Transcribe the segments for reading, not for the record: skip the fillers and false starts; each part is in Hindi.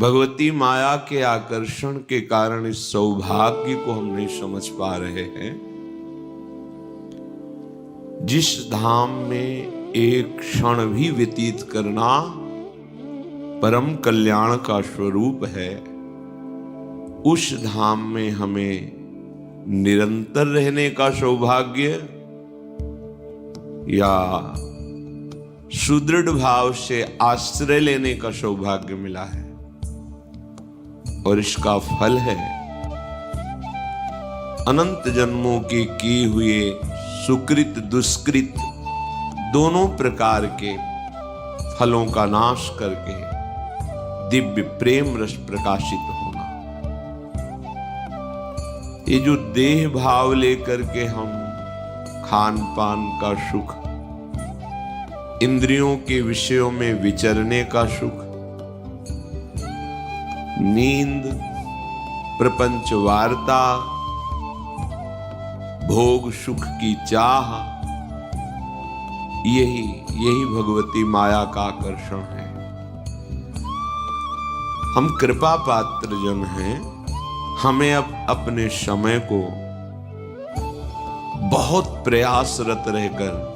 भगवती माया के आकर्षण के कारण इस सौभाग्य को हम नहीं समझ पा रहे हैं। जिस धाम में एक क्षण भी व्यतीत करना परम कल्याण का स्वरूप है, उस धाम में हमें निरंतर रहने का सौभाग्य या सुदृढ़ भाव से आश्रय लेने का सौभाग्य मिला है। और इसका फल है अनंत जन्मों के किए हुए सुकृत दुष्कृत दोनों प्रकार के फलों का नाश करके दिव्य प्रेम रस प्रकाशित होना। ये जो देह भाव लेकर के हम खान पान का सुख, इंद्रियों के विषयों में विचरने का सुख, नींद, प्रपंच वार्ता, भोग सुख की चाह, यही भगवती माया का आकर्षण है। हम कृपा पात्र जन हैं, हमें अब अपने समय को बहुत प्रयासरत रहकर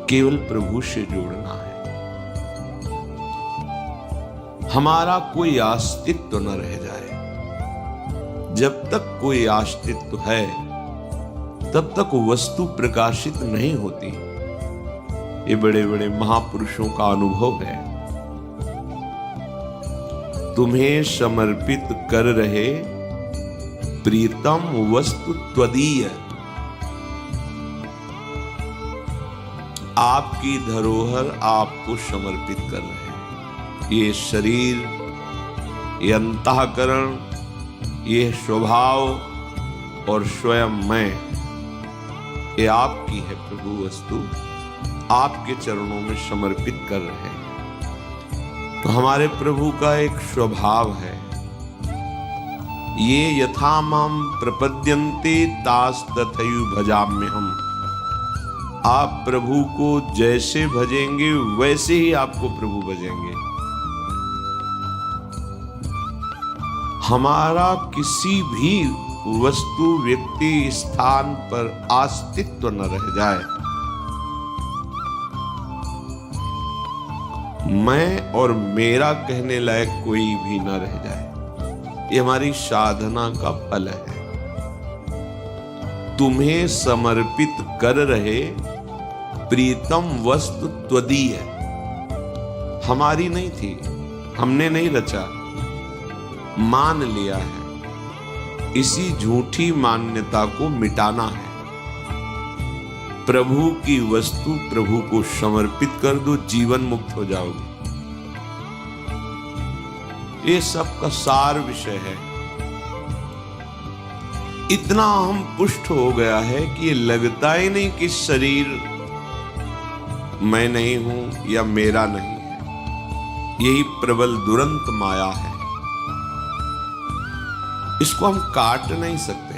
केवल प्रभु से जोड़ना है। हमारा कोई अस्तित्व न रह जाए। जब तक कोई अस्तित्व है तब तक वस्तु प्रकाशित नहीं होती। ये बड़े बड़े महापुरुषों का अनुभव है। तुम्हें समर्पित कर रहे प्रीतम वस्तु त्वदीय। आपकी धरोहर आपको समर्पित कर रहे हैं। ये शरीर, ये अंतःकरण, ये स्वभाव और स्वयं मैं, ये आपकी है प्रभु वस्तु, आपके चरणों में समर्पित कर रहे हैं। तो हमारे प्रभु का एक स्वभाव है, ये यथा माम प्रपद्यन्ते तास तथैव भजाम्यहम्। आप प्रभु को जैसे भजेंगे वैसे ही आपको प्रभु भजेंगे। हमारा किसी भी वस्तु, व्यक्ति, स्थान पर अस्तित्व न रह जाए। मैं और मेरा कहने लायक कोई भी न रह जाए। ये हमारी साधना का फल है। तुम्हें समर्पित कर रहे प्रीतम वस्तु त्वदीय। हमारी नहीं थी, हमने नहीं रचा, मान लिया है। इसी झूठी मान्यता को मिटाना है। प्रभु की वस्तु प्रभु को समर्पित कर दो, जीवन मुक्त हो जाओगे। ये सब का सार विषय है। इतना हम पुष्ट हो गया है कि ये लगता ही नहीं कि शरीर मैं नहीं हूं या मेरा नहीं है। यही प्रबल दुरंत माया है। इसको हम काट नहीं सकते।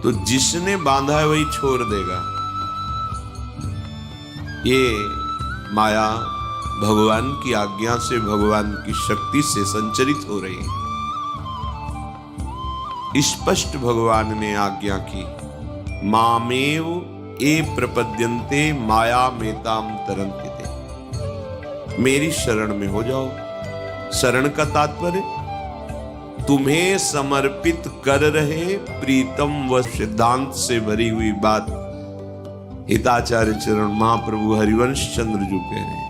तो जिसने बांधा है वही छोड़ देगा। ये माया भगवान की आज्ञा से, भगवान की शक्ति से संचरित हो रही है। स्पष्ट भगवान ने आज्ञा की, मामेव ए प्रपद्यन्ते माया मेताम तरन्ति। मेरी शरण में हो जाओ। शरण का तात्पर्य तुम्हें समर्पित कर रहे प्रीतम व सिद्धांत से भरी हुई बात हिताचार्य चरण महाप्रभु हरिवंश चंद्र जी कह रहे हैं।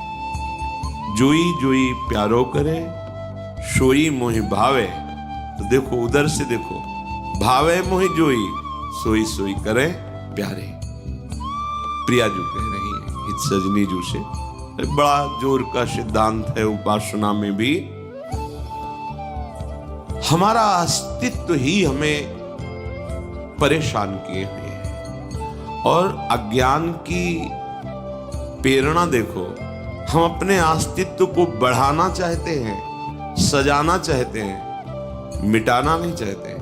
जोई जोई प्यारो करे सोई मोहि भावे। तो देखो, उधर से देखो, भावे मोहि जोई सोई सोई करे प्यारे। प्रिया जी कह रही है इत सजनी जू से। बड़ा जोर का सिद्धांत है उपासना में भी। हमारा अस्तित्व ही हमें परेशान किए हुए है। और अज्ञान की प्रेरणा देखो, हम अपने अस्तित्व को बढ़ाना चाहते हैं, सजाना चाहते हैं, मिटाना नहीं चाहते।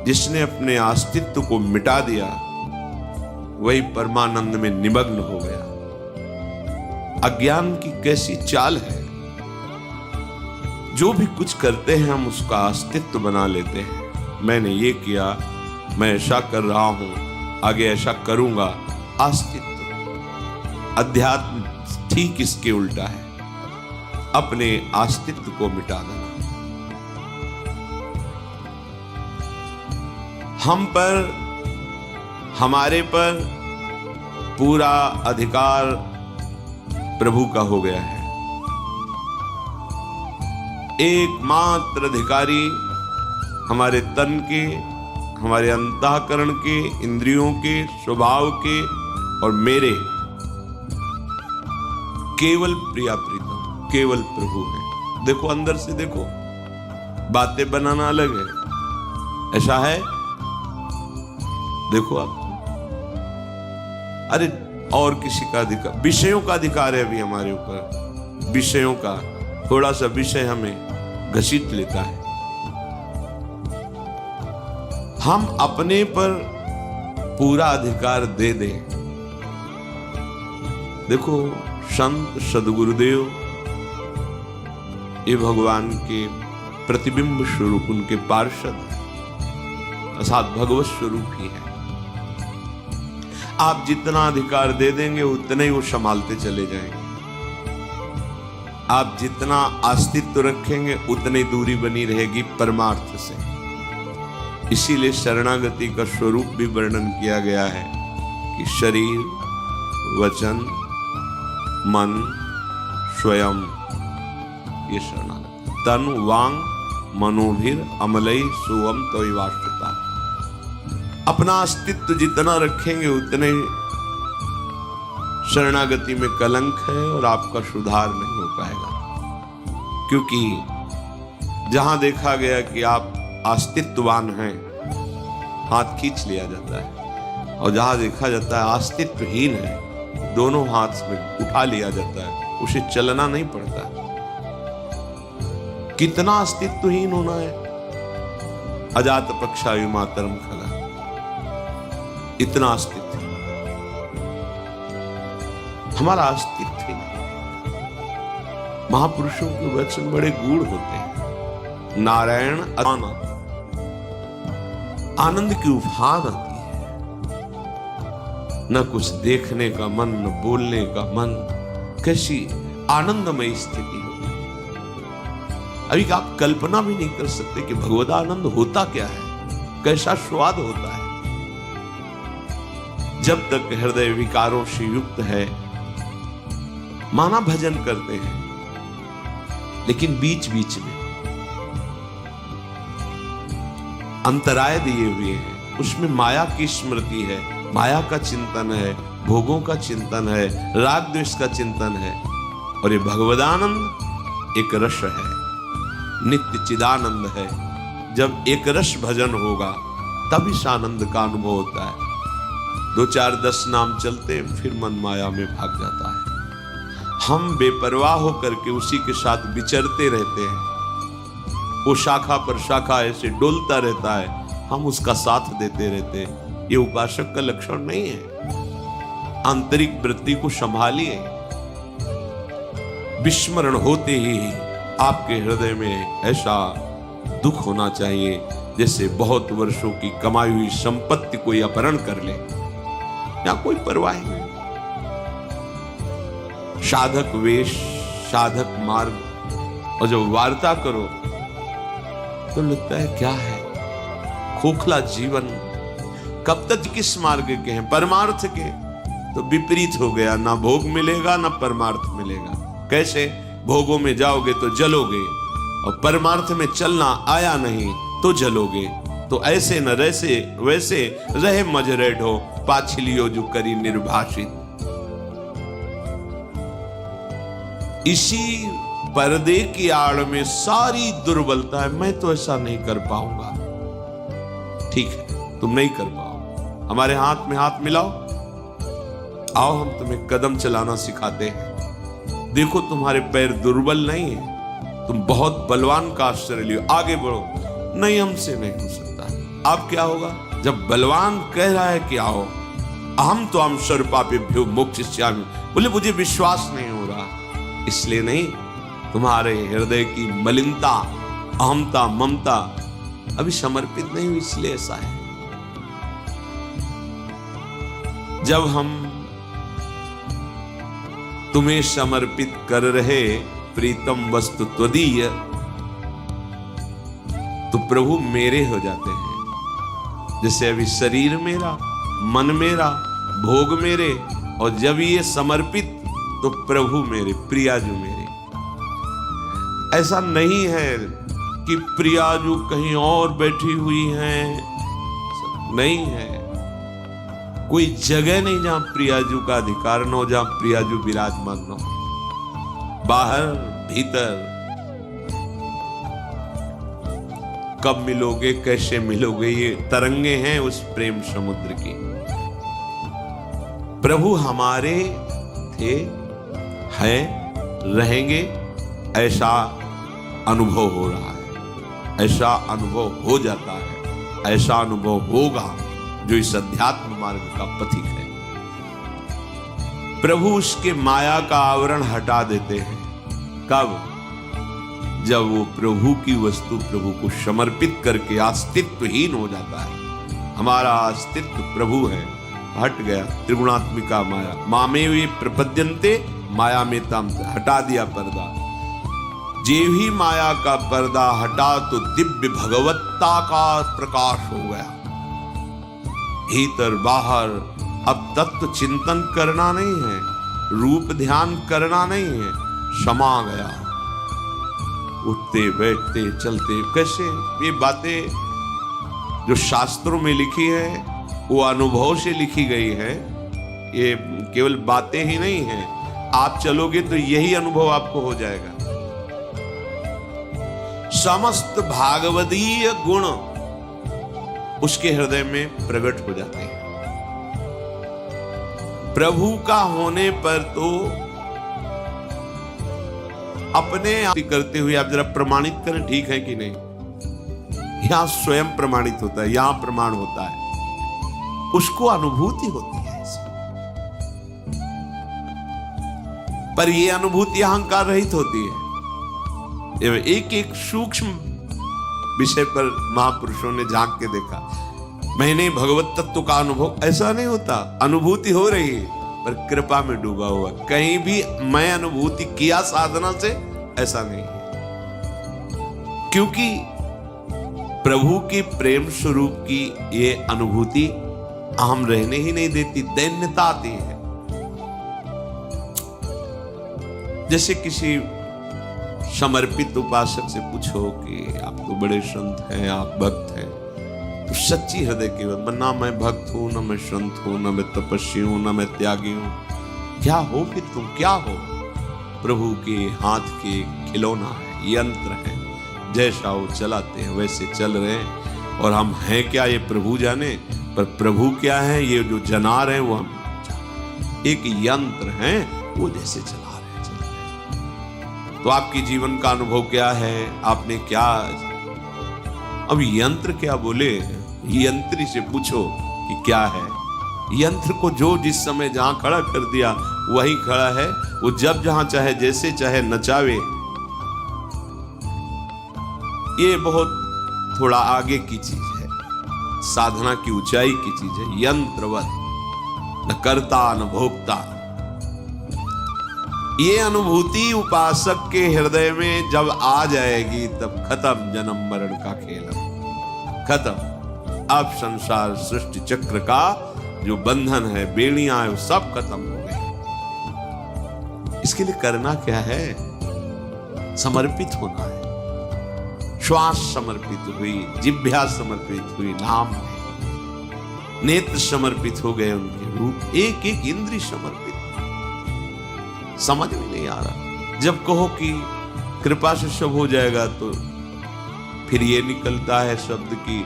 जिसने अपने अस्तित्व को मिटा दिया वही परमानंद में निमग्न हो गया। अज्ञान की कैसी चाल है। जो भी कुछ करते हैं हम उसका अस्तित्व बना लेते हैं। मैंने ये किया, मैं ऐसा कर रहा हूं, आगे ऐसा करूंगा। अस्तित्व। अध्यात्म ठीक इसके उल्टा है, अपने अस्तित्व को मिटा देना। हम पर, हमारे पर पूरा अधिकार प्रभु का हो गया है। एकमात्र अधिकारी हमारे तन के, हमारे अंतःकरण के, इंद्रियों के, स्वभाव के और मेरे केवल प्रिया प्रीतम, केवल प्रभु है। देखो अंदर से देखो, बातें बनाना अलग है, ऐसा है। देखो आप, अरे और किसी का अधिकार, विषयों का अधिकार है अभी हमारे ऊपर। विषयों का थोड़ा सा विषय हमें घसीट लेता है। हम अपने पर पूरा अधिकार दे दें। देखो संत सदगुरुदेव ये भगवान के प्रतिबिंब स्वरूप, उनके पार्षद अर्थात भगवत स्वरूप ही है। आप जितना अधिकार दे देंगे उतने ही वो संभालते चले जाएंगे। आप जितना अस्तित्व रखेंगे उतनी दूरी बनी रहेगी परमार्थ से। इसीलिए शरणागति का स्वरूप भी वर्णन किया गया है कि शरीर, वचन, मन, स्वयं, ये शरणागति। तन वांग मनोभिर अमलई सुवम तविवाश्रिता। अपना अस्तित्व जितना रखेंगे उतने शरणागति में कलंक है और आपका सुधार नहीं हो पाएगा। क्योंकि जहां देखा गया कि आप अस्तित्ववान हैं, हाथ खींच लिया जाता है, और जहां देखा जाता है अस्तित्वहीन है, दोनों हाथ में उठा लिया जाता है, उसे चलना नहीं पड़ता। कितना अस्तित्वहीन होना है। अजात पक्षायु मातरम खगा, इतना अस्तित्व, हमारा अस्तित्व ही नहीं। महापुरुषों के वचन बड़े गूढ़ होते हैं। नारायण आनंद, आनंद की उफान आती है, न कुछ देखने का मन, न बोलने का मन। कैसी आनंदमय स्थिति होती है। अभी आप कल्पना भी नहीं कर सकते कि भगवद आनंद होता क्या है, कैसा स्वाद होता है। जब तक हृदय विकारों से युक्त है, माना भजन करते हैं, लेकिन बीच बीच में अंतराय दिए हुए हैं। उसमें माया की स्मृति है, माया का चिंतन है, भोगों का चिंतन है, राग द्वेष का चिंतन है। और ये भगवदानंद एक रस है, नित्य चिदानंद है। जब एक रस भजन होगा तब इस आनंद का अनुभव होता है। 2 4 10 नाम चलते फिर मन माया में भाग जाता है। हम बेपरवाह होकर के उसी के साथ विचरते रहते हैं। वो शाखा पर शाखा ऐसे डोलता रहता है, हम उसका साथ देते रहते हैं। ये उपासक का लक्षण नहीं है। आंतरिक वृत्ति को संभालिए। विस्मरण होते ही आपके हृदय में ऐसा दुख होना चाहिए जैसे बहुत वर्षों की कमाई हुई संपत्ति कोई अपहरण कर ले, या कोई परवाह नहीं। साधक वेश, साधक मार्ग, और जब वार्ता करो तो लगता है क्या है, खोखला जीवन। कब तक किस मार्ग के हैं, परमार्थ के? तो विपरीत हो गया, ना भोग मिलेगा ना परमार्थ मिलेगा। कैसे? भोगों में जाओगे तो जलोगे, और परमार्थ में चलना आया नहीं तो जलोगे। तो ऐसे न रैसे वैसे रहे मजरे ढो, पाछलियो जो करी निर्भाषित। इसी पर्दे की आड़ में सारी दुर्बलता है। मैं तो ऐसा नहीं कर पाऊंगा। ठीक है, तुम नहीं कर पाओ, हमारे हाथ में हाथ मिलाओ, आओ हम तुम्हें कदम चलाना सिखाते हैं। देखो तुम्हारे पैर दुर्बल नहीं है, तुम बहुत बलवान का आश्रय लियो, आगे बढ़ो। नहीं, हमसे नहीं हो सकता। अब क्या होगा? जब बलवान कह रहा है कि आओ, अहम तो हम सर्वपापेभ्यो मोक्षयिष्यामि, बोले मुझे विश्वास नहीं हो रहा, इसलिए नहीं, तुम्हारे हृदय की मलिनता, अहमता, ममता अभी समर्पित नहीं हुई, इसलिए ऐसा है। जब हम तुम्हें समर्पित कर रहे प्रीतम वस्तु त्वदीय, तो प्रभु मेरे हो जाते हैं। जैसे अभी शरीर मेरा, मन मेरा, भोग मेरे, और जब ये समर्पित तो प्रभु मेरे, प्रियाजू मेरे। ऐसा नहीं है कि प्रियाजू कहीं और बैठी हुई हैं, नहीं है। कोई जगह नहीं जहां प्रियाजू का अधिकार न हो, जहां प्रियाजू विराजमान न हो। बाहर भीतर कब मिलोगे, कैसे मिलोगे, ये तरंगे हैं उस प्रेम समुद्र की। प्रभु हमारे थे, हैं, रहेंगे, ऐसा अनुभव हो रहा है, ऐसा अनुभव हो जाता है, ऐसा अनुभव होगा जो इस अध्यात्म मार्ग का पथिक है। प्रभु उसके माया का आवरण हटा देते हैं। कब? जब वो प्रभु की वस्तु प्रभु को समर्पित करके अस्तित्वहीन हो जाता है। हमारा अस्तित्व प्रभु है, हट गया त्रिगुणात्मिका माया। मामे वे प्रपद्यन्ते माया में तम, हटा दिया पर्दा। जे ही माया का पर्दा हटा तो दिव्य भगवत्ता का प्रकाश हो गया। भीतर बाहर अब तत्व चिंतन करना नहीं है, रूप ध्यान करना नहीं है, समा गया। उठते बैठते चलते, कैसे ये बातें जो शास्त्रों में लिखी है वो अनुभव से लिखी गई है। ये केवल बातें ही नहीं है, आप चलोगे तो यही अनुभव आपको हो जाएगा। समस्त भागवतीय गुण उसके हृदय में प्रकट हो जाते हैं। प्रभु का होने पर तो अपने आप करते हुए आप जरा प्रमाणित करें, ठीक है कि नहीं। यहां स्वयं प्रमाणित होता है, यहां प्रमाण होता है, उसको अनुभूति होती है। पर यह अनुभूति अहंकार रहित होती है। एक एक सूक्ष्म विषय पर महापुरुषों ने झांक के देखा। मैंने भगवत तत्व का अनुभव, ऐसा नहीं होता। अनुभूति हो रही है पर कृपा में डूबा हुआ, कहीं भी मैं अनुभूति किया साधना से, ऐसा नहीं है। क्योंकि प्रभु के प्रेम स्वरूप की ये अनुभूति हम रहने ही नहीं देती, दैन्यता आती है। जैसे किसी समर्पित उपासक से पूछो कि आप तो बड़े संत हैं, आप भक्त हैं, तो सच्ची हृदय की बात, ना मैं भक्त हूं, ना मैं संत हूं, ना मैं तपस्वी हूं, ना मैं त्यागी हूं, क्या हो फिर तुम, क्या हो? प्रभु के हाथ के खिलौना है, यंत्र है, जैसा वो चलाते हैं वैसे चल रहे हैं। और हम हैं क्या ये प्रभु जाने, पर प्रभु क्या है ये जो जना रहे हैं वो हम एक यंत्र हैं, वो जैसे चला रहे हैं, चल रहे हैं। तो आपके जीवन का अनुभव क्या है, आपने क्या, अब यंत्र क्या बोले, यंत्री से पूछो कि क्या है। यंत्र को जो जिस समय जहां खड़ा कर दिया वही खड़ा है, वो जब जहां चाहे जैसे चाहे नचावे। ये बहुत थोड़ा आगे की चीज है, साधना की ऊंचाई की चीज है। यंत्रवत, न कर्ता न भोक्ता। ये अनुभूति उपासक के हृदय में जब आ जाएगी तब खत्म जन्म मरण का खेल, खत्म। अब संसार सृष्टि चक्र का जो बंधन है, बेड़ियां है, वो सब खत्म हो गए। इसके लिए करना क्या है? समर्पित होना है। श्वास समर्पित हुई, जिह्वा समर्पित हुई नाम में, नेत्र समर्पित हो गए उनके रूप, एक एक इंद्रिय समर्पित। समझ में नहीं आ रहा। जब कहो कि कृपा से सब हो जाएगा तो फिर ये निकलता है शब्द की,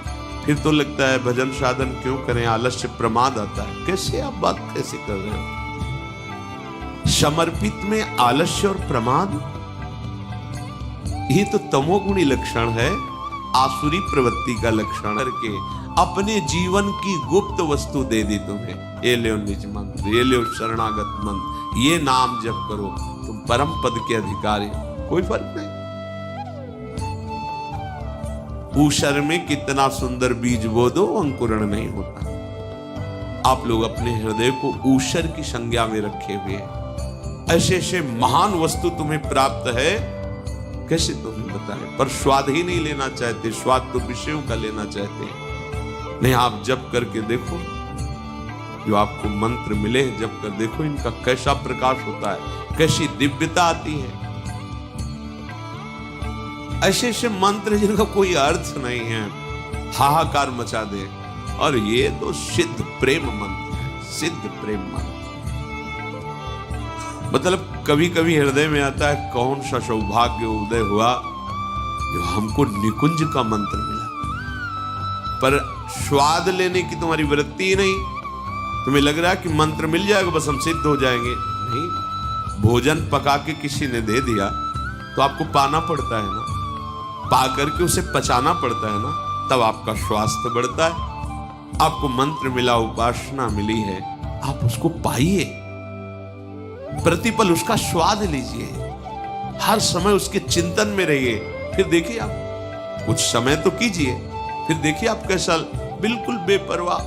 फिर तो लगता है भजन साधन क्यों करें, आलस्य प्रमाद आता है। कैसे आप बात कैसे कर रहे हो? समर्पित में आलस्य और प्रमाद, ये तो तमोगुणी लक्षण है, आसुरी प्रवृत्ति का लक्षण करके अपने जीवन की गुप्त वस्तु दे दी तुम्हें। ये लो निज मंत्र, ये लो शरणागत मंत्र, ये नाम जप करो, तुम परम पद के अधिकारी। कोई फर्क नहीं। ऊषर में कितना सुंदर बीज बो दो, अंकुरण नहीं होता। आप लोग अपने हृदय को ऊषर की संज्ञा में रखे हुए हैं। ऐसे ऐसे महान वस्तु तुम्हें प्राप्त है, कैसे तुम्हें बताएं, पर स्वाद ही नहीं लेना चाहते। स्वाद तो विषयों का लेना चाहते हैं। नहीं, आप जप करके देखो, जो आपको मंत्र मिले जप कर देखो, इनका कैसा प्रकाश होता है, कैसी दिव्यता आती है। ऐसे ऐसे मंत्र जिनका कोई अर्थ नहीं है, हाहाकार मचा दे। और ये तो सिद्ध प्रेम मंत्र है, सिद्ध प्रेम मंत्र। मतलब कभी कभी हृदय में आता है, कौन सा सौभाग्य उदय हुआ जो हमको निकुंज का मंत्र मिला। पर स्वाद लेने की तुम्हारी वृत्ति ही नहीं। तुम्हें लग रहा है कि मंत्र मिल जाएगा बस हम सिद्ध हो जाएंगे। नहीं, भोजन पका के किसी ने दे दिया तो आपको पाना पड़ता है ना, पा करके उसे पचाना पड़ता है ना, तब आपका स्वास्थ्य बढ़ता है। आपको मंत्र मिला, उपासना मिली है, आप उसको पाइए, प्रतिपल उसका स्वाद लीजिए, हर समय उसके चिंतन में रहिए। फिर देखिए, आप कुछ समय तो कीजिए, फिर देखिए आप कैसा बिल्कुल बेपरवाह।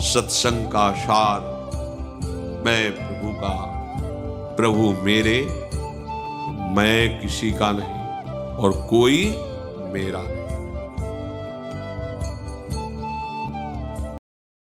सत्संग का सार मैं प्रभु का, प्रभु मेरे, मैं किसी का नहीं और कोई मेरा नहीं।